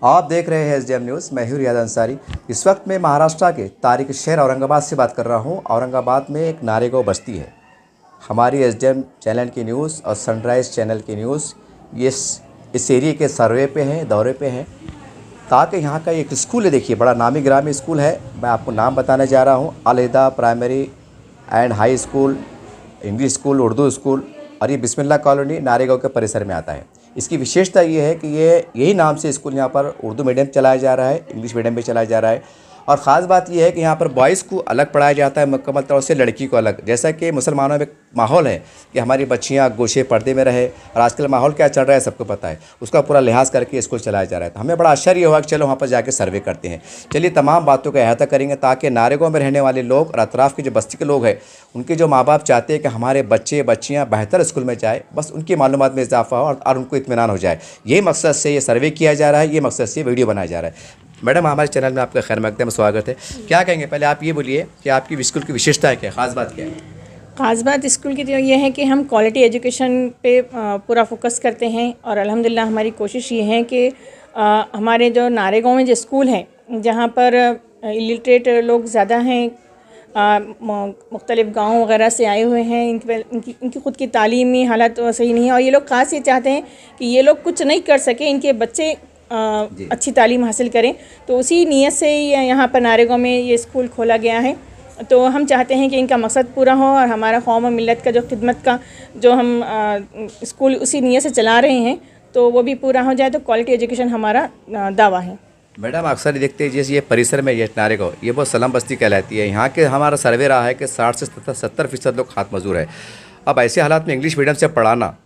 आप देख रहे हैं एसडीएम न्यूज़। मैं हूं रियाद अंसारी। इस वक्त मैं महाराष्ट्र के तारिक शहर औरंगाबाद से बात कर रहा हूं। औरंगाबाद में एक नारेगांव बस्ती है। हमारी एसडीएम चैनल की न्यूज़ और सनराइज़ चैनल की न्यूज़ ये इस एरिए के सर्वे पे हैं, दौरे पे हैं, ताकि यहाँ का एक स्कूल है। देखिए, बड़ा नामी ग्रामी स्कूल है। मैं आपको नाम बताने जा रहा हूँ। Al-Hida primary and high school, English school, Urdu school, और ये बिस्मिल्लाह कॉलोनी नारेगांव के परिसर में आता है। इसकी विशेषता ये है कि ये यही नाम से स्कूल यहाँ पर उर्दू मीडियम चलाया जा रहा है, इंग्लिश मीडियम भी चलाया जा रहा है। और ख़ास बात यह है कि यहाँ पर बॉयज़ को अलग पढ़ाया जाता है मुकम्मल तौर से, लड़की को अलग। जैसा कि मुसलमानों में माहौल है कि हमारी बच्चियाँ गोशे पर्दे में रहे, और आजकल माहौल क्या चल रहा है सबको पता है, उसका पूरा लिहाज करके स्कूल चलाया जा रहा है। तो हमें बड़ा आश्चर्य हुआ कि चलो वहाँ पर जाके सर्वे करते हैं। चलिए, तमाम बातों का अहाता करेंगे ताकि नारेगांव में रहने वाले लोग और अतराफ़ के जो बस्ती के लोग हैं, उनके जो माँ बाप चाहते हैं कि हमारे बच्चे बच्चियाँ बेहतर स्कूल में जाए, बस उनकी मालूमात में इजाफा हो और उनको इत्मीनान हो जाए। यही मकसद से ये सर्वे किया जा रहा है, ये मकसद से वीडियो बनाया जा रहा है। मैडम, हमारे चैनल में आपका खैर मकदम स्वागत है। क्या कहेंगे, पहले आप ये बोलिए कि आपकी स्कूल की विशेषता है, क्या ख़ास बात क्या है? ख़ास बात स्कूल की तो ये है कि हम क्वालिटी एजुकेशन पे पूरा फोकस करते हैं, और अल्हम्दुलिल्लाह हमारी कोशिश ये है कि हमारे जो नारेगांव में जो स्कूल हैं, जहाँ पर इलिटरेट लोग ज़्यादा हैं, मुख्तलिफ़ गाँव वगैरह से आए हुए हैं, इनकी ख़ुद की तालीमी हालत सही नहीं है, और ये लोग ख़ास ये चाहते हैं कि ये लोग कुछ नहीं कर सके, इनके बच्चे अच्छी तालीम हासिल करें। तो उसी नीयत से यहाँ पर नारेगांव में ये स्कूल खोला गया है। तो हम चाहते हैं कि इनका मकसद पूरा हो, और हमारा कौम और मिलत का जो खिदमत का जो हम स्कूल उसी नीयत से चला रहे हैं, तो वो भी पूरा हो जाए। तो क्वालिटी एजुकेशन हमारा दावा है। मैडम, अक्सर ही देखते हैं जैसे ये परिसर में ये नारेगांव, ये बहुत सलम बस्ती कहलाती है। यहाँ के हमारा सर्वे रहा है कि 60 से 70% लोग खात मजदूर है। अब ऐसे हालात में इंग्लिश मीडियम से पढ़ाना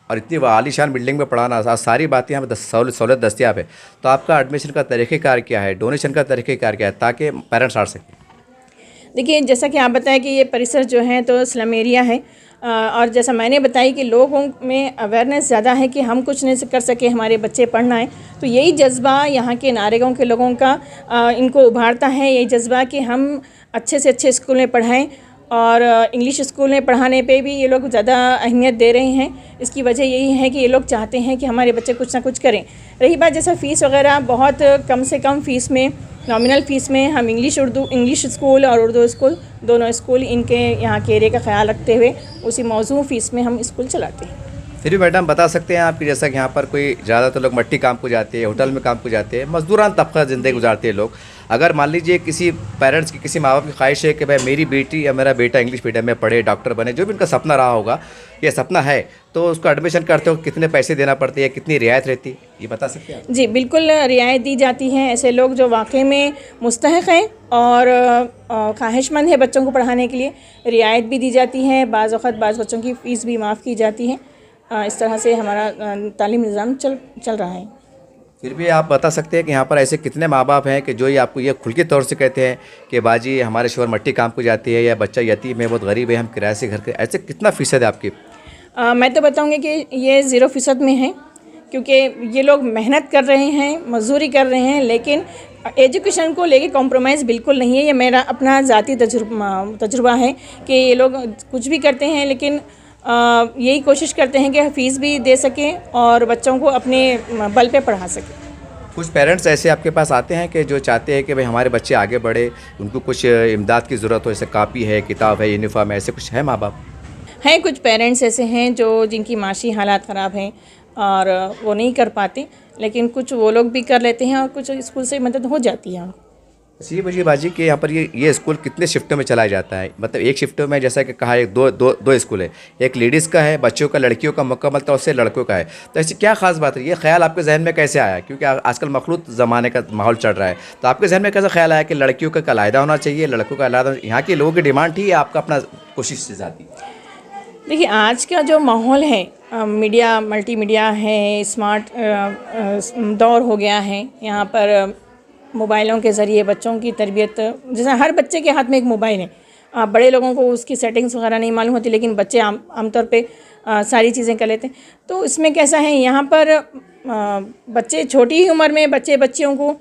और इतनी आलीशान बिल्डिंग में पढ़ाना, आज सारी बातें यहाँ पर सहूलत दस्तियाब है। तो आपका एडमिशन का तरीक़ेकार क्या है, डोनेशन का तरीक़ेकार क्या है, ताकि पेरेंट्स आ सकें? देखिए, जैसा कि आप बताएं कि ये परिसर जो है तो स्लम एरिया है, और जैसा मैंने बताई कि लोगों में अवेयरनेस ज़्यादा है कि हम कुछ नहीं कर सके, हमारे बच्चे पढ़ना है। तो यही जज्बा यहाँ के नारेगांव के लोगों का इनको उभारता है, यही जज्बा कि हम अच्छे से अच्छे स्कूल में पढ़ाएं, और इंग्लिश स्कूल में पढ़ाने पे भी ये लोग ज़्यादा अहमियत दे रहे हैं। इसकी वजह यही है कि ये लोग चाहते हैं कि हमारे बच्चे कुछ ना कुछ करें। रही बात जैसा फ़ीस वगैरह, बहुत कम से कम फ़ीस में, नॉमिनल फ़ीस में हम इंग्लिश स्कूल और उर्दू स्कूल दोनों स्कूल इनके यहाँ के एरिया का ख्याल रखते हुए उसी मौजूद फ़ीस में हम स्कूल चलाते हैं। फिर भी मैडम बता सकते हैं आपकी, जैसा कि यहाँ पर कोई ज़्यादातर लोग मट्टी काम को जाते हैं, होटल में काम को जाते हैं, मजदूरान तबका ज़िंदगी गुजारते हैं लोग। अगर मान लीजिए किसी पेरेंट्स की, किसी माँ बाप की ख्वाहिश है कि भाई मेरी बेटी या मेरा बेटा इंग्लिश मीडियम में पढ़े, डॉक्टर बने, जो भी उनका सपना रहा होगा, ये सपना है, तो उसको एडमिशन करते हो कितने पैसे देना पड़ते हैं, कितनी रियायत रहती है, ये बता सकते हैं आप? जी बिल्कुल, रियायत दी जाती है। ऐसे लोग जो वाकई में मुस्तहिक़ हैं और ख्वाहिशमंद है बच्चों को पढ़ाने के लिए, रियायत भी दी जाती है। बाज़ वक़्त बाज़ बच्चों की फ़ीस भी माफ़ की जाती है। इस तरह से हमारा तालीम निज़ाम चल रहा है। फिर भी आप बता सकते हैं कि यहाँ पर ऐसे कितने माँ बाप हैं कि जो ये आपको ये खुल के तौर से कहते हैं कि बाजी हमारे शोहर मट्टी काम को जाती है, या बच्चा यतीम है, बहुत गरीब है, हम किराए से घर के, ऐसे कितना फ़ीसद है आपकी? मैं तो बताऊँगी कि ये 0% में है, क्योंकि ये लोग मेहनत कर रहे हैं, मजदूरी कर रहे हैं, लेकिन एजुकेशन को लेके कॉम्प्रोमाइज़ बिल्कुल नहीं है। ये मेरा अपना ज़ाती तजुर्बा है कि ये लोग कुछ भी करते हैं, लेकिन यही कोशिश करते हैं कि फ़ीस भी दे सकें और बच्चों को अपने बल पे पढ़ा सकें। कुछ पेरेंट्स ऐसे आपके पास आते हैं कि जो चाहते हैं कि भाई हमारे बच्चे आगे बढ़े, उनको कुछ इमदाद की ज़रूरत हो, जैसे कापी है, किताब है, यूनिफॉर्म है, ऐसे कुछ है माँ बाप? हैं, कुछ पेरेंट्स ऐसे हैं जो जिनकी माशी हालात ख़राब हैं और वो नहीं कर पाते, लेकिन कुछ वो लोग भी कर लेते हैं और कुछ स्कूल से मदद हो जाती है। जी मुझे बाजी कि यहाँ पर ये स्कूल कितने शिफ्टों में चलाया जाता है? मतलब एक शिफ्टों में, जैसा कि कहा, एक दो स्कूल है, एक लेडीज़ का है, बच्चों का, लड़कियों का मुकम्मल तौर से, लड़कों का है। तो ऐसी क्या खास बात है? ये ख्याल आपके जहन में कैसे आया? क्योंकि आजकल मखलूत ज़माने का माहौल चल रहा है, तो आपके जहन में कैसा ख्याल आया कि लड़कियों का अलहदा होना चाहिए, लड़कों का अलहदा? यहाँ के लोगों की डिमांड थी या आपका अपना कोशिश से जाती? देखिए, आज का जो माहौल है, मीडिया, मल्टीमीडिया है, स्मार्ट दौर हो गया है। यहाँ पर मोबाइलों के ज़रिए बच्चों की तरबियत, जैसे हर बच्चे के हाथ में एक मोबाइल है। बड़े लोगों को उसकी सेटिंग्स वगैरह नहीं मालूम होती, लेकिन बच्चे आमतौर पे सारी चीज़ें कर लेते हैं। तो इसमें कैसा है, यहाँ पर बच्चे छोटी ही उम्र में बच्चियों को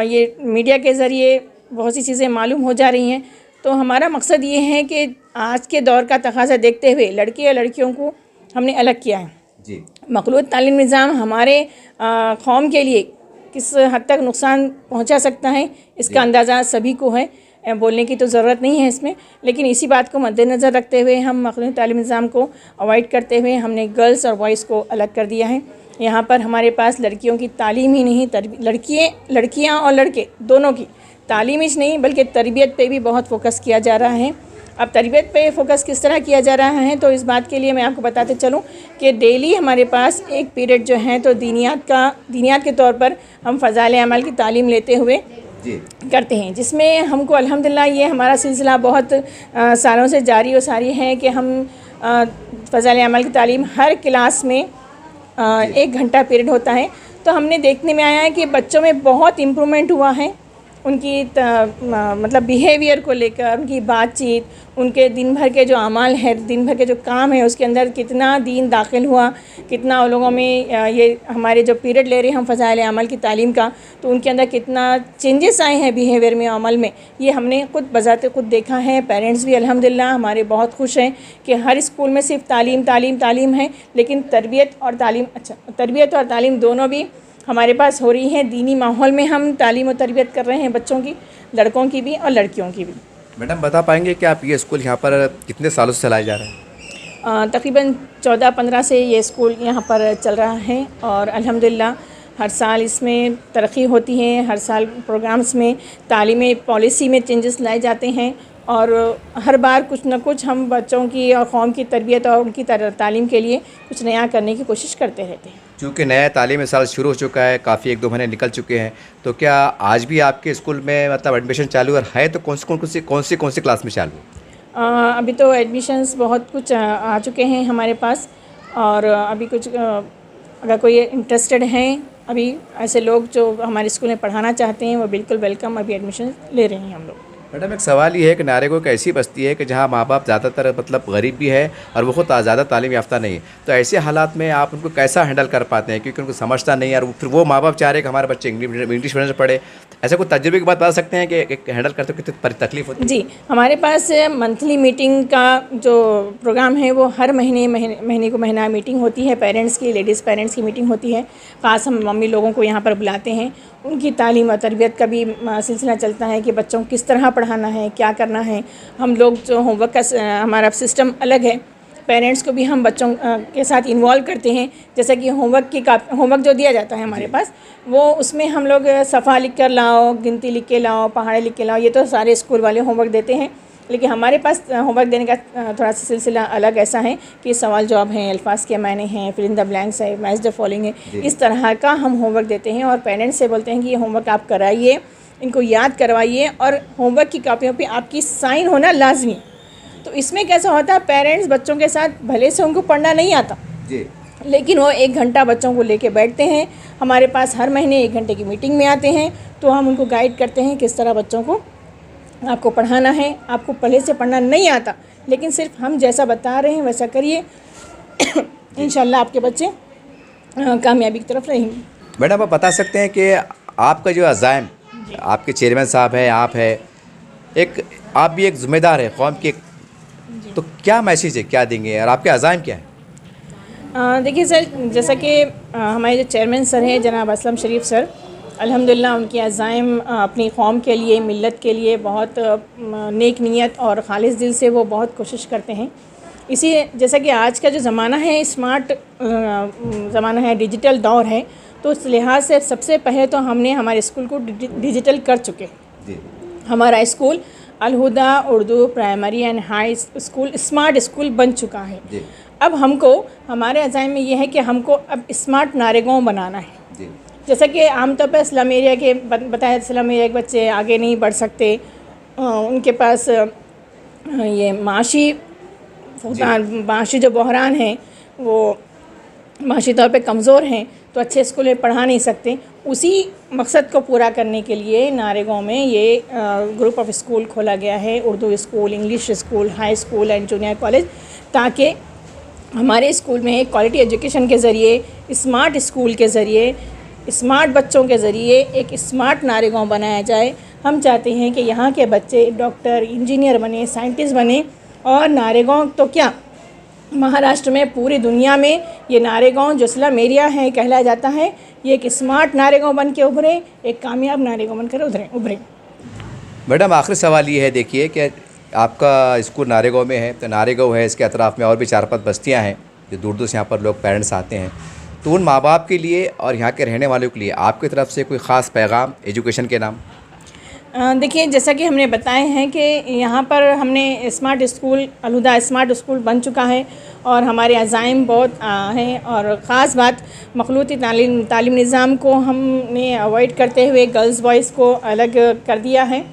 ये मीडिया के ज़रिए बहुत सी चीज़ें मालूम हो जा रही हैं। तो हमारा मकसद ये है कि आज के दौर का तकाज़ा देखते हुए लड़के और लड़कियों को हमने अलग किया है। जी। मखलूत तालीम निज़ाम हमारे कौम के लिए किस हद तक नुकसान पहुंचा सकता है इसका अंदाज़ा सभी को है, बोलने की तो ज़रूरत नहीं है इसमें। लेकिन इसी बात को मद्देनज़र रखते हुए हम मखदूम तालीम निज़ाम को अवॉइड करते हुए हमने गर्ल्स और बॉयज़ को अलग कर दिया है। यहाँ पर हमारे पास लड़कियों की तालीम ही नहीं, लड़कियाँ और लड़के दोनों की तालीम ही नहीं बल्कि तरबियत पे भी बहुत फोकस किया जा रहा है। अब तरबियत पे फोकस किस तरह किया जा रहा है तो इस बात के लिए मैं आपको बताते चलूँ कि डेली हमारे पास एक पीरियड जो है तो दीनियात के तौर पर हम फ़ज़ाइल अमल की तालीम लेते हुए करते हैं, जिसमें हमको अल्हम्दुलिल्लाह ये हमारा सिलसिला बहुत सालों से जारी व सारी है कि हम फ़ज़ाइल अमल की तालीम हर क्लास में 1 घंटा पीरियड होता है। तो हमने देखने में आया है कि बच्चों में बहुत इम्प्रूवमेंट हुआ है, उनकी मतलब बिहेवियर को लेकर, उनकी बातचीत, उनके दिन भर के जो अमाल है, दिन भर के जो काम है उसके अंदर कितना दीन दाखिल हुआ, कितना उन लोगों में ये हमारे जो पीरियड ले रहे हैं हम फ़ज़ाइल अमल की तालीम का, तो उनके अंदर कितना चेंजेस आए हैं बिहेवियर में, अमल में, ये हमने खुद बज़ाते खुद देखा है। पेरेंट्स भी अल्हम्दुलिल्लाह हमारे बहुत खुश हैं कि हर स्कूल में सिर्फ तालीम है, लेकिन तरबियत और तालीम दोनों भी हमारे पास हो रही है। दीनी माहौल में हम तालीम और तरबियत कर रहे हैं बच्चों की, लड़कों की भी और लड़कियों की भी। मैडम बता पाएंगे कि आप ये स्कूल यहाँ पर कितने सालों से चलाए जा रहे हैं? तकरीबन 14-15 से ये स्कूल यहाँ पर चल रहा है और अल्हम्दुलिल्लाह हर साल इसमें तरक्की होती है, हर साल प्रोग्राम्स में तालीमी पॉलिसी में चेंजेस लाए जाते हैं और हर बार कुछ न कुछ हम बच्चों की और कौम की तरबियत और उनकी तालीम के लिए कुछ नया करने की कोशिश करते रहते हैं। चूँकि नया तालीमी साल शुरू हो चुका है, काफ़ी 1-2 महीने निकल चुके हैं, तो क्या आज भी आपके स्कूल में मतलब एडमिशन चालू है तो कौन सी क्लास में चालू है? अभी तो एडमिशन्स बहुत कुछ आ चुके हैं हमारे पास और अभी कुछ अगर कोई इंटरेस्टेड हैं अभी ऐसे लोग जो हमारे स्कूल में पढ़ाना चाहते हैं वो बिल्कुल वेलकम, अभी एडमिशन ले रहे हैं हम लोग। मैडम एक सवाल ये है कि नारेगांव एक ऐसी बस्ती है कि जहाँ माँ बाप ज़्यादातर मतलब गरीब भी है और वो खुद ज़्यादा तालीम याफ्ता नहीं है, तो ऐसे हालात में आप उनको कैसा हैंडल कर पाते हैं? क्योंकि उनको समझता नहीं है और फिर वो माँ बाप चाह रहे हैं कि हमारे बच्चे इंग्लिश मीडियम से पढ़े। ऐसा कोई तजुर्बे की बात बता सकते हैं कि हैंडल करते हो कितनी तकलीफ होती है? जी, हमारे पास मंथली मीटिंग का जो प्रोग्राम है वो हर महीने को महीना मीटिंग होती है, पेरेंट्स की, लेडीज़ पेरेंट्स की मीटिंग होती है। ख़ास हम मम्मी लोगों को यहाँ पर बुलाते हैं, उनकी तालीम और तरबियत का भी सिलसिला चलता है कि बच्चों को किस तरह पढ़ाना है, क्या करना है। हम लोग जो होमवर्क का हमारा सिस्टम अलग है, पेरेंट्स को भी हम बच्चों के साथ इन्वॉल्व करते हैं। जैसे कि होमवर्क जो दिया जाता है हमारे पास, वो उसमें हम लोग सफ़ा लिख कर लाओ, गिनती लिख के लाओ, पहाड़े लिख के लाओ, ये तो सारे स्कूल वाले होमवर्क देते हैं। लेकिन हमारे पास होमवर्क देने का थोड़ा सा सिलसिला अलग ऐसा है कि सवाल जवाब हैं, अल्फाज के मायने हैं, फिल इन द ब्लैंक्स है, मैच द फॉलोइंग है, इस तरह का हम होमवर्क देते हैं और पेरेंट्स से बोलते हैं कि ये होमवर्क आप कराइए, इनको याद करवाइए और होमवर्क की कॉपियों पे आपकी साइन होना लाजमी। तो इसमें कैसा होता है, पेरेंट्स बच्चों के साथ भले से उनको पढ़ना नहीं आता जी, लेकिन वो 1 घंटा बच्चों को लेके बैठते हैं। हमारे पास हर महीने 1 घंटे की मीटिंग में आते हैं, तो हम उनको गाइड करते हैं किस तरह बच्चों को आपको पढ़ाना है। आपको पहले से पढ़ना नहीं आता, लेकिन सिर्फ हम जैसा बता रहे हैं वैसा करिए, इंशाल्लाह आपके बच्चे कामयाबी की तरफ रहेंगे। मैडम आप बता सकते हैं कि आपका जो अज़ाइम, आपके चेयरमैन साहब हैं, आप हैं, आप भी एक ज़िम्मेदार है कौम के, तो क्या मैसेज है, क्या देंगे और आपके अज़ाइम क्या है? देखिए सर, जैसा कि हमारे जो चेयरमैन सर हैं जनाब असलम शरीफ सर, अल्हम्दुलिल्लाह उनकी अज़ाइम अपनी कौम के लिए, मिल्लत के लिए बहुत नेक नीयत और ख़ालिस दिल से वो बहुत कोशिश करते हैं। इसी जैसा कि आज का जो ज़माना है स्मार्ट ज़माना है, डिजिटल दौर है, तो उस लिहाज से सबसे पहले तो हमने हमारे स्कूल को डिजिटल कर चुके हैं। हमारा school Al Huda Urdu primary and high school smart school बन चुका है। अब हमको हमारे अज़ाइम में ये है कि हमको अब स्मार्ट नारेगांव बनाना है। जैसा कि आमतौर पर स्लम एरिया के बताया, स्लम एरिया के बच्चे आगे नहीं बढ़ सकते, उनके पास ये माशी जो बहरान है वो माशी तौर पे कमज़ोर हैं, तो अच्छे स्कूल में पढ़ा नहीं सकते। उसी मकसद को पूरा करने के लिए नारेगांव में ये ग्रुप ऑफ स्कूल खोला गया है, Urdu school, English school, high school and junior college, ताकि हमारे स्कूल में क्वालिटी एजुकेशन के ज़रिए, स्मार्ट स्कूल के ज़रिए, स्मार्ट बच्चों के ज़रिए एक स्मार्ट नारेगांव बनाया जाए। हम चाहते हैं कि यहाँ के बच्चे डॉक्टर, इंजीनियर बने, साइंटिस्ट बने और नारेगांव तो क्या महाराष्ट्र में, पूरी दुनिया में ये नारेगांव जो स्लम एरिया है कहलाया जाता है, ये एक स्मार्ट नारेगांव बन के उभरे, एक कामयाब नारेगांव बनकर उभरे। मैडम आखिरी सवाल ये है, देखिए कि आपका स्कूल नारेगांव में है, तो नारेगांव है, इसके अतराफ़ में और भी 4-5 बस्तियां हैं जो दूर दूर से यहाँ पर लोग पेरेंट्स आते हैं, तो उन माँ बाप के लिए और यहाँ के रहने वालों के लिए आपकी तरफ से कोई ख़ास पैगाम एजुकेशन के नाम? देखिए, जैसा कि हमने बताए हैं कि यहाँ पर हमने smart school, Al Huda smart school बन चुका है और हमारे अज़ाइम बहुत हैं, और ख़ास बात मखलूती तालीम निज़ाम को हमने अवॉइड करते हुए गर्ल्स बॉयज़ को अलग कर दिया है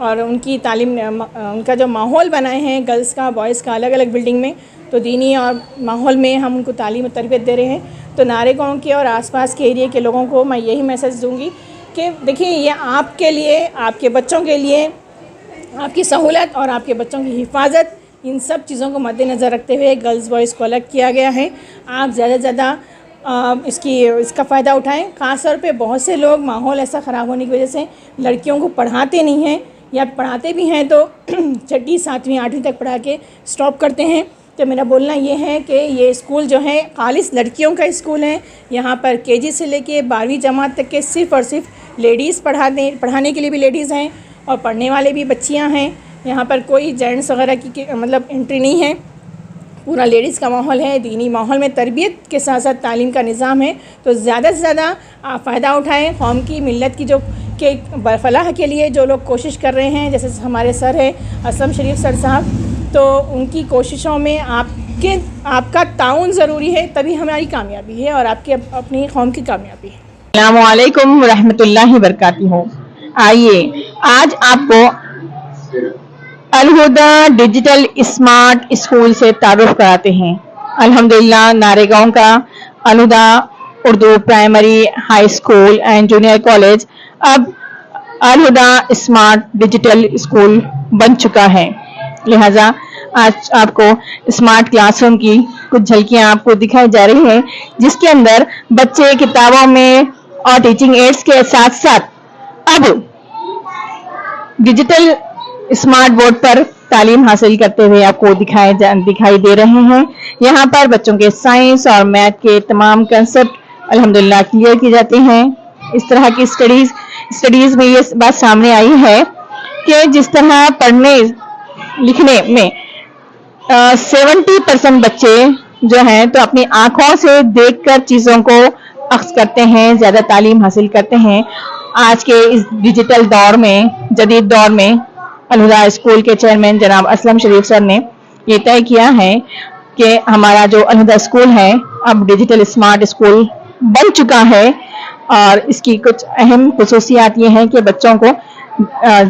और उनकी तालीम, उनका जो माहौल बनाए हैं गर्ल्स का बॉयज़ का अलग अलग बिल्डिंग में, तो दीनी और माहौल में हम उनको तालीम और तरबियत दे रहे हैं। तो नारेगांव के और आसपास के एरिया के लोगों को मैं यही मैसेज दूंगी कि देखिए, ये आपके लिए, आपके बच्चों के लिए, आपकी सहूलत और आपके बच्चों की हिफाजत, इन सब चीज़ों को मद्देनज़र रखते हुए गर्ल्स बॉयज़ को अलग किया गया है। आप ज़्यादा से ज़्यादा इसका फ़ायदा उठाएं। ख़ास तौर पे बहुत से लोग माहौल ऐसा ख़राब होने की वजह से लड़कियों को पढ़ाते नहीं हैं, या पढ़ाते भी हैं तो 6वीं 7वीं 8वीं तक पढ़ा के स्टॉप करते हैं। तो मेरा बोलना ये है कि ये स्कूल जो है खालिस लड़कियों का स्कूल है। यहाँ पर केजी से लेके 12वीं जमात तक के सिर्फ़ और सिर्फ लेडीज़ पढ़ाने के लिए भी लेडीज़ हैं और पढ़ने वाले भी बच्चियाँ हैं। यहाँ पर कोई जेंट्स वगैरह की मतलब एंट्री नहीं है, पूरा लेडीज़ का माहौल है। दीनी माहौल में तरबियत के साथ साथ तालीम का निज़ाम है। तो ज़्यादा से ज़्यादा आप फ़ायदा उठाएँ। कौम की मिल्लत की जो के फलाह के लिए जो लोग कोशिश कर रहे हैं, जैसे हमारे सर हैं असलम शरीफ सर साहब, तो उनकी कोशिशों में आपका ताउन ज़रूरी है, तभी हमारी कामयाबी है और आपकी अपनी कौम की कामयाबी है। अस्सलामु अलैकुम रहमतुल्लाहि बरकातुहू। आइए आज आपको अलहुदा डिजिटल स्मार्ट स्कूल से तारुफ कराते हैं। अल्हम्दुलिल्लाह नारेगांव का Al Huda Urdu primary, high school and junior college अब अलहुदा स्मार्ट डिजिटल स्कूल बन चुका है। लिहाजा आज आपको स्मार्ट क्लासरूम की कुछ झलकियां आपको दिखाई जा रही हैं, जिसके अंदर बच्चे किताबों में और टीचिंग एड्स के साथ साथ अब डिजिटल स्मार्ट बोर्ड पर तालीम हासिल करते हुए आपको दिखाई दे रहे हैं। यहाँ पर बच्चों के साइंस और मैथ के तमाम कंसेप्ट अल्हम्दुलिल्लाह क्लियर किए जाते हैं। इस तरह की स्टडीज में ये बात सामने आई है कि जिस तरह पढ़ने लिखने में 70% बच्चे जो हैं तो अपनी आंखों से देखकर चीजों को अख्ज़ करते हैं, ज्यादा तालीम हासिल करते हैं। आज के इस डिजिटल दौर में, जदीद दौर में अलहुदा स्कूल के चेयरमैन जनाब असलम शरीफ सर ने ये तय किया है कि हमारा जो अलहुदा स्कूल है अब डिजिटल स्मार्ट स्कूल बन चुका है और इसकी कुछ अहम खुसूसियात ये हैं कि बच्चों को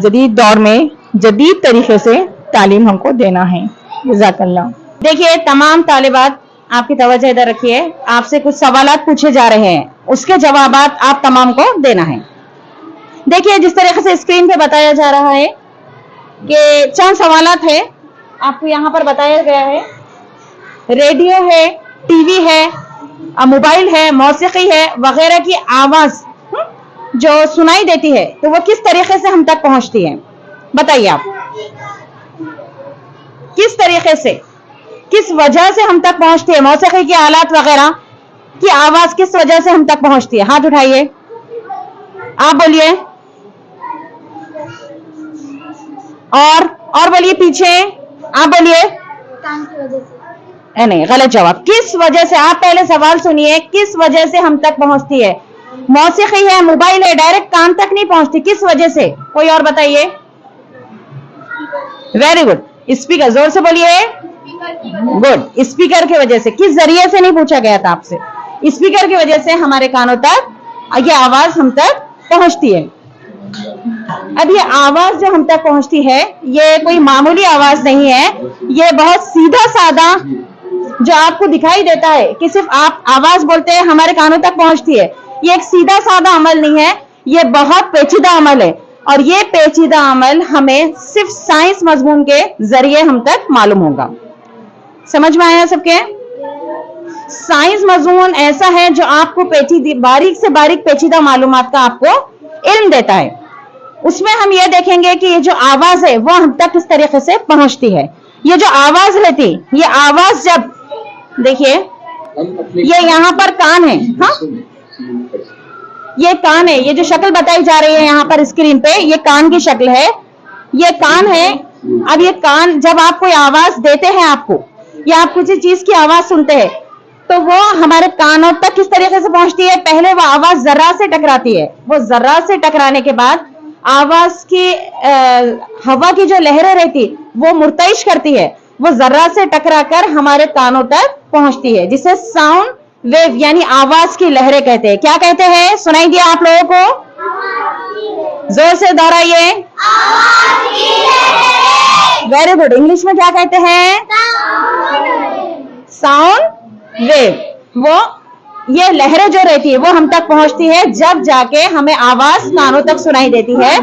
जदीद दौर में जदीद तरीके से तालीम हमको देना है। जज़ाकल्लाह। देखिए, तमाम तालिबात आपकी तवज्जो इधर रखिए। आपसे कुछ सवालात पूछे जा रहे हैं, उसके जवाबात आप तमाम को देना है। देखिए, जिस तरीके से स्क्रीन पे बताया जा रहा है कि 4 सवालात है, आपको यहाँ पर बताया गया है। रेडियो है, टीवी है, मोबाइल है, मौसीकी है वगैरह की आवाज जो सुनाई देती है तो वो किस तरीके से हम तक पहुंचती है? बताइए आप, किस तरीके से, किस वजह से हम तक पहुंचती है? मौसीकी के आलात वगैरह की आवाज किस वजह से हम तक पहुंचती है? हाथ उठाइए, आप बोलिए। और बोलिए पीछे, आप बोलिए। काम की वजह से। नहीं, गलत जवाब। किस वजह से? आप पहले सवाल सुनिए, किस वजह से हम तक पहुंचती है? मौसीकी है, मोबाइल है, डायरेक्ट कान तक नहीं पहुंचती, किस वजह से? कोई और बताइए। वेरी गुड, स्पीकर, जोर से बोलिए। गुड, स्पीकर की वजह से। किस जरिए से नहीं पूछा गया था आपसे? स्पीकर की वजह से हमारे कानों तक ये आवाज हम तक पहुंचती है। अब ये आवाज जो हम तक पहुंचती है ये कोई मामूली आवाज नहीं है, ये बहुत सीधा साधा जो आपको दिखाई देता है कि सिर्फ आप आवाज बोलते हैं हमारे कानों तक पहुंचती है, ये एक सीधा साधा अमल नहीं है, ये बहुत पेचीदा अमल है। और ये पेचीदा अमल हमें सिर्फ साइंस मजमून के जरिए हम तक मालूम होगा। समझ में आया सबके? साइंस मजमून ऐसा है जो आपको बारीक से बारीक पेचीदा मालूमात का आपको इल्म देता है। उसमें हम ये देखेंगे कि ये जो आवाज है वो हम तक किस तरीके से पहुंचती है। ये जो आवाज रहती, ये आवाज जब देखिए ये यहाँ पर कान है, हाँ ये कान है, ये जो शक्ल बताई जा रही है यहाँ पर स्क्रीन पे ये कान की शक्ल है, ये कान है। अब ये कान जब आप कोई आवाज देते हैं आपको या आप किसी चीज की आवाज सुनते हैं तो वो हमारे कानों तक किस तरीके से पहुंचती है। पहले वो आवाज जर्रा से टकराती है, वो जर्रा से टकराने के बाद आवाज की हवा की जो लहरें रहती वो मुर्तइश करती है, वो जर्रा से टकरा कर हमारे कानों तक पहुंचती है, जिसे साउंड वेव यानी आवाज की लहरें कहते हैं। क्या कहते हैं, सुनाई दिया आप लोगों को? जोर से दोहराइए। Very good. इंग्लिश में क्या कहते हैं? Sound wave. वो ये लहरें जो रहती है वो हम तक पहुंचती है जब जाके हमें आवाज कानों तक सुनाई देती है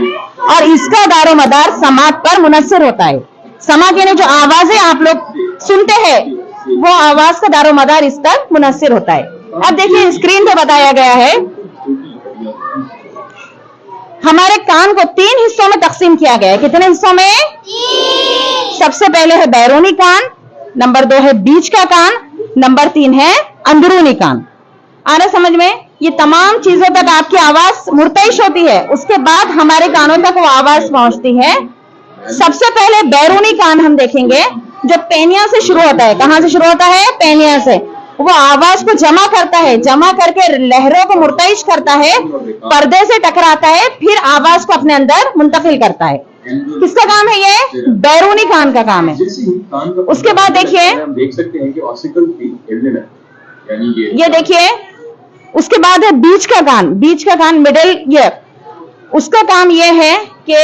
और इसका दारो मदार समात पर मुनस्सिर होता है। समात यानी जो आवाजें आप लोग सुनते हैं वो आवाज का दारो मदार इस तक मुनस्सिर होता है। अब देखिए स्क्रीन पे बताया गया है हमारे कान को 3 हिस्सों में तकसीम किया गया है। कितने हिस्सों में? 3। सबसे पहले है बैरूनी कान, नंबर 2 है बीच का कान, नंबर 3 है अंदरूनी कान। आ रहा समझ में? ये तमाम चीजों तक आपकी आवाज मुर्तइश होती है, उसके बाद हमारे कानों तक वो आवाज पहुंचती है। सबसे पहले बैरूनी कान हम देखेंगे जो पेनिया से शुरू होता है। कहां से शुरू होता है? पेनिया से। वो आवाज को जमा करता है, जमा करके लहरों को मुर्तइश करता है, पर्दे से टकराता है, फिर आवाज को अपने अंदर मुंतकिल करता है। किसका काम है ये? बैरूनी कान का काम है। उसके बाद देखिए देख सकते हैं कि ऑसिकल भी हिलने लगता है, यानी ये देखिए उसके बाद है बीच का कान। बीच का कान मिडिल ईयर, उसका काम ये है कि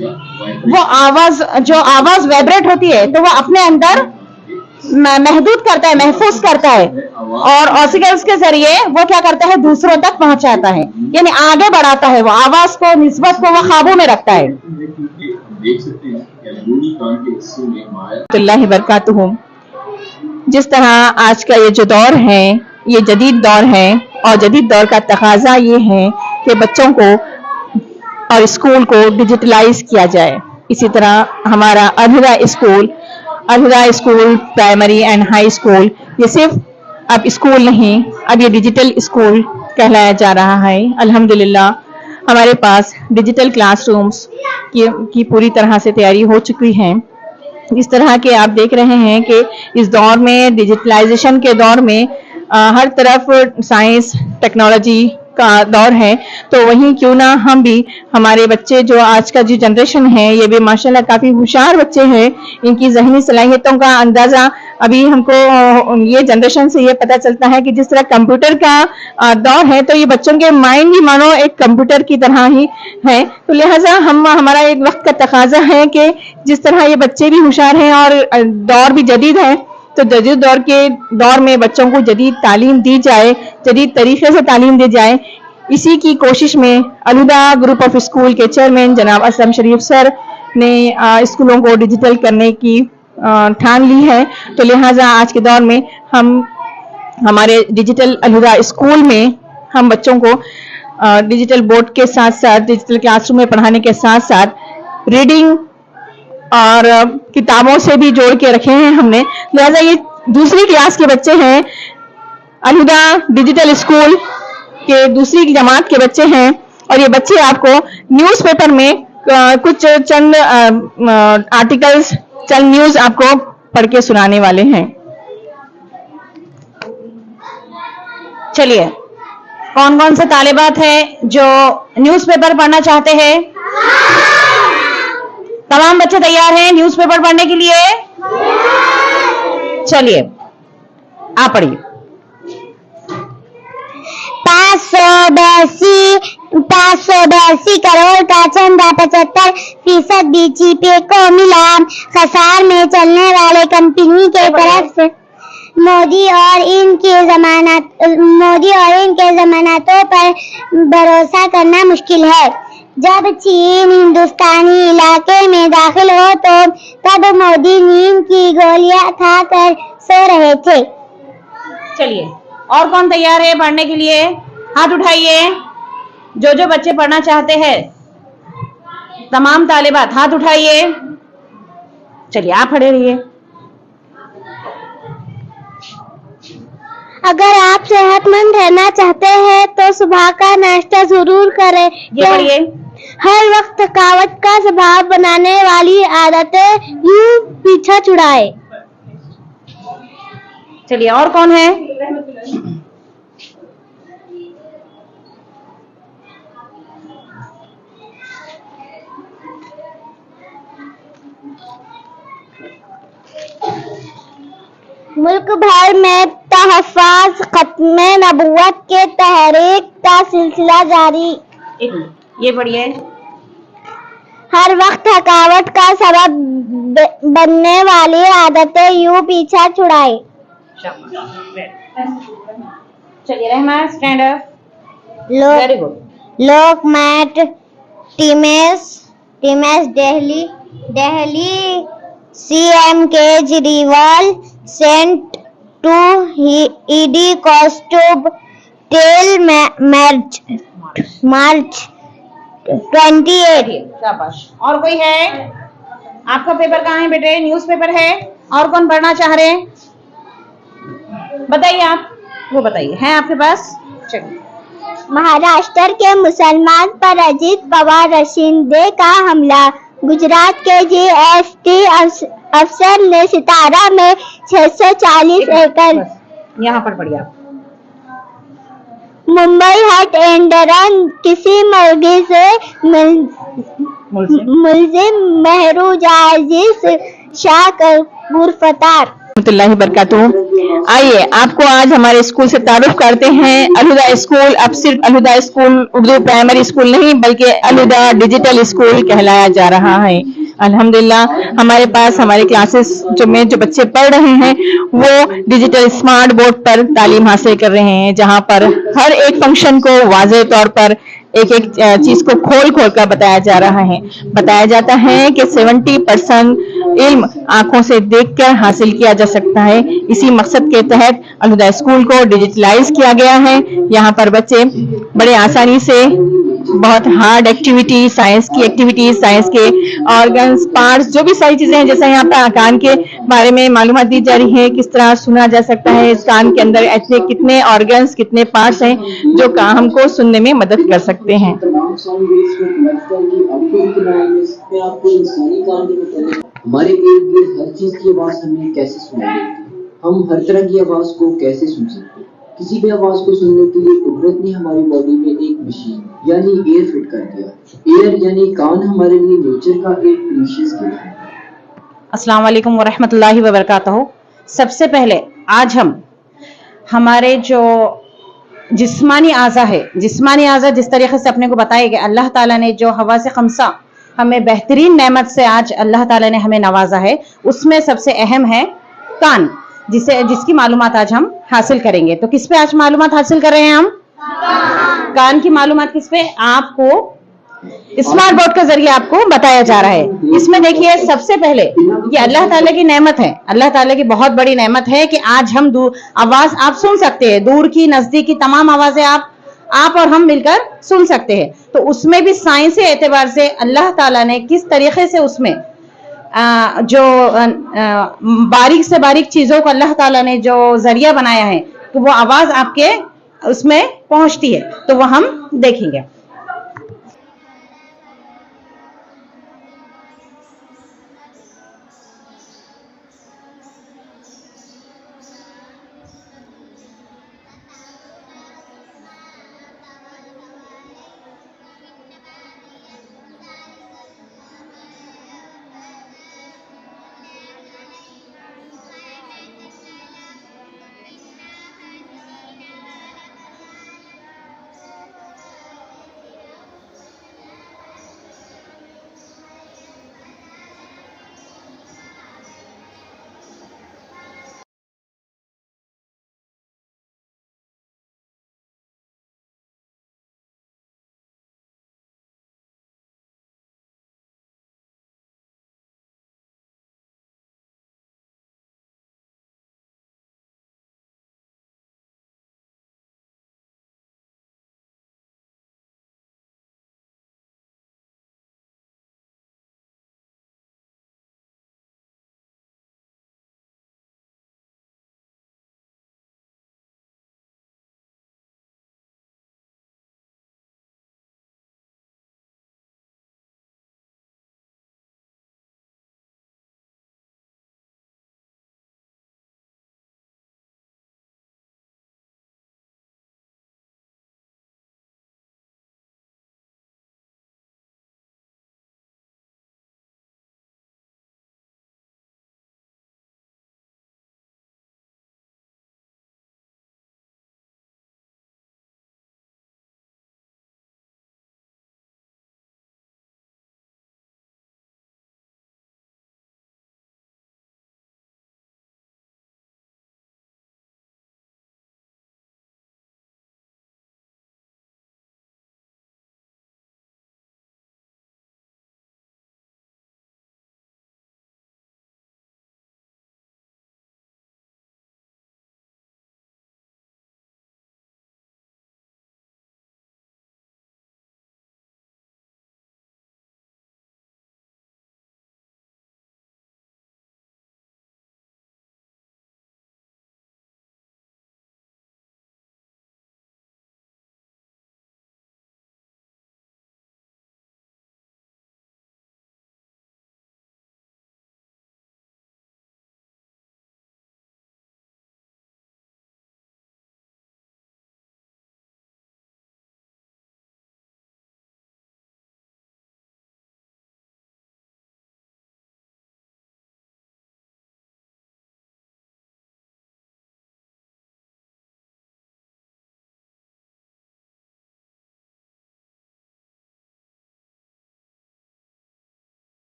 वो आवाज जो आवाज वाइब्रेट होती है तो वो अपने अंदर महदूद करता है, महफूज करता है और ऑसिकल्स के जरिए वो क्या करता है दूसरों तक पहुंचाता है, यानी आगे बढ़ाता है, वो आवाज को निस्बत को वो काबू में रखता है। देख सकते हैं कि अंदरूनी कान के हिस्से में माया अल्लाह बरकातुहू। जिस तरह आज का ये जो दौर है ये जदीद दौर है और जदीद दौर का तकाजा ये है कि बच्चों को और स्कूल को डिजिटलाइज किया जाए। इसी तरह हमारा Alhuda school primary and high school ये सिर्फ अब स्कूल नहीं, अब ये डिजिटल स्कूल कहलाया जा रहा है। अल्हम्दुलिल्लाह हमारे पास डिजिटल क्लासरूम्स की पूरी तरह से तैयारी हो चुकी है। इस तरह के आप देख रहे हैं कि इस दौर में डिजिटलाइजेशन के दौर में हर तरफ साइंस टेक्नोलॉजी का दौर है, तो वहीं क्यों ना हम भी हमारे बच्चे जो आज का जो जनरेशन है ये भी माशाल्लाह काफ़ी होशियार बच्चे हैं, इनकी ज़हनी सलाहियतों का अंदाज़ा अभी हमको ये जनरेशन से ये पता चलता है कि जिस तरह कंप्यूटर का दौर है तो ये बच्चों के माइंड भी मानो एक कंप्यूटर की तरह ही है। तो लिहाजा हमारा एक वक्त का तकाजा है कि जिस तरह ये बच्चे भी होशियार हैं और दौर भी जदीद है तो जदीद दौर के दौर में बच्चों को जदीद तालीम दी जाए, जदीद तरीके से तालीम दी जाए। इसी की कोशिश में अल्हुदा ग्रुप ऑफ स्कूल के चेयरमैन जनाब असलम शरीफ सर ने स्कूलों को डिजिटल करने की ठान ली है। तो लिहाजा आज के दौर में हम हमारे डिजिटल अल्हुदा स्कूल में हम बच्चों को डिजिटल बोर्ड के साथ साथ डिजिटल क्लासरूम में पढ़ाने के साथ साथ रीडिंग और किताबों से भी जोड़ के रखे हैं हमने। लिहाजा ये दूसरी क्लास के बच्चे हैं, अल्हुदा डिजिटल स्कूल के दूसरी जमात के बच्चे हैं और ये बच्चे आपको न्यूज़पेपर में कुछ चंद आर्टिकल्स, चंद न्यूज आपको पढ़ के सुनाने वाले हैं। चलिए कौन कौन से तालिबात हैं जो न्यूज़पेपर पढ़ना चाहते हैं? तमाम बच्चे तैयार हैं न्यूज़पेपर पढ़ने के लिए? चलिए आप पढ़िए। 582 करोड़ का चंदा 75% बीजीपी को मिला। खसार में चलने वाले कंपनी के तरफ से मोदी और इनके जमानतों पर भरोसा करना मुश्किल है। जब चीन हिंदुस्तानी इलाके में दाखिल हो तो तब मोदी नींद की गोलियां खाकर सो रहे थे। चलिए और कौन तैयार है पढ़ने के लिए? हाथ उठाइए। जो बच्चे पढ़ना चाहते हैं, तमाम तालिबात हाथ उठाइए। चलिए आप खड़े रहिए। अगर आप सेहतमंद रहना चाहते हैं तो सुबह का नाश्ता जरूर करें। ये पढ़िए। हर वक्त थकावट का स्वभाव बनाने वाली आदतें यूं पीछा छुड़ाए। चलिए, और कौन है? मुल्क भर में तहफ़्फ़ुज़ खत्म नबूवत के तहरीक का सिलसिला जारी। एक मिनट, ये पढ़िए। हर वक्त थकावट का सबब बनने वाली आदतें यूं पीछा छुड़ाए। चलिए Rahma, stand up. Lok very good. Lokmat Times Delhi CM Kejriwal sent to ED custody till March 28। शाबाश। और कोई है? आपका पेपर कहाँ है बेटे? न्यूज़पेपर है। और कौन पढ़ना चाह रहे हैं? बताइए आप, वो बताइए, है आपके पास? चलिए। महाराष्ट्र के मुसलमान पर अजीत पवार शिंदे का हमला। गुजरात के जीएसटी अफसर ने सितारा में 640 एकड़। यहाँ पर पढ़िए आप। मुंबई हट एंडरन किसी मुर्गी से मुलजिम महरूज आजिज शाह गिरफ्तार। रहमतुल्लाहि बरकातुहू। आइए आपको आज हमारे स्कूल से तारुफ करते हैं। अलहुदा स्कूल अब सिर्फ Al Huda school Urdu primary school नहीं बल्कि अलहुदा डिजिटल स्कूल कहलाया जा रहा है। अल्हम्दुलिल्लाह हमारे पास हमारे क्लासेस जो बच्चे पढ़ रहे हैं वो डिजिटल स्मार्ट बोर्ड पर तालीम हासिल कर रहे हैं, जहां पर हर एक फंक्शन को वाज़ेह तौर पर एक एक चीज को खोल कर बताया जा रहा है। बताया जाता है कि 70% इल्म आंखों से देखकर हासिल किया जा सकता है। इसी मकसद के तहत अलहुदा स्कूल को डिजिटलाइज किया गया है। यहाँ पर बच्चे बड़े आसानी से बहुत हार्ड एक्टिविटी, साइंस की एक्टिविटीज, साइंस के ऑर्गन्स, पार्ट्स, जो भी सारी चीजें हैं, जैसे यहाँ पर कान के बारे में मालूमात दी जा रही है, किस तरह सुना जा सकता है, इस कान के अंदर ऐसे कितने ऑर्गन्स, कितने पार्ट्स हैं जो हमको सुनने में मदद कर सकते हैं। हमारे इर्द गिर्द हर चीज की आवाज हमें कैसे सुनाई देती है? हम हर तरह की आवाज को कैसे सुन सकते हैं? किसी भी आवाज को सुनने के लिए कुदरत ने हमारी बॉडी में एक मशीन यानी एयर फिट कर दिया। एयर यानी कान हमारे लिए नेचर का एक प्रीशियस गिफ्ट है। अस्सलाम वालेकुम वरहमतुल्लाहि वबरकातुहू। सबसे पहले आज हम हमारे जो जिस्मानी आज़ा है, जिस्मानी आज़ा जिस तरीके से अपने को बताया कि अल्लाह ताला ने जो हवा से खमसा हमें बेहतरीन नेमत से आज अल्लाह ताला ने हमें नवाजा है, उसमें सबसे अहम है कान, जिसकी मालूमात आज हम हासिल करेंगे। तो किस पे आज मालूमात हासिल कर रहे हैं हम? कान की मालूमात किस पे? आपको स्मार्ट बोर्ड के जरिए आपको बताया जा रहा है। इसमें देखिए सबसे पहले ये अल्लाह ताला की नेमत है, अल्लाह ताला की बहुत बड़ी नेमत है कि आज हम आवाज आप सुन सकते हैं, दूर की नजदीक की तमाम आवाजें आप और हम मिलकर सुन सकते हैं। तो उसमें भी साइंसी एतबार से अल्लाह ताला ने किस तरीके से उसमें जो बारीक से बारीक चीजों को अल्लाह ताला ने जो जरिया बनाया है कि वो आवाज आपके उसमें पहुंचती है, तो वो हम देखेंगे।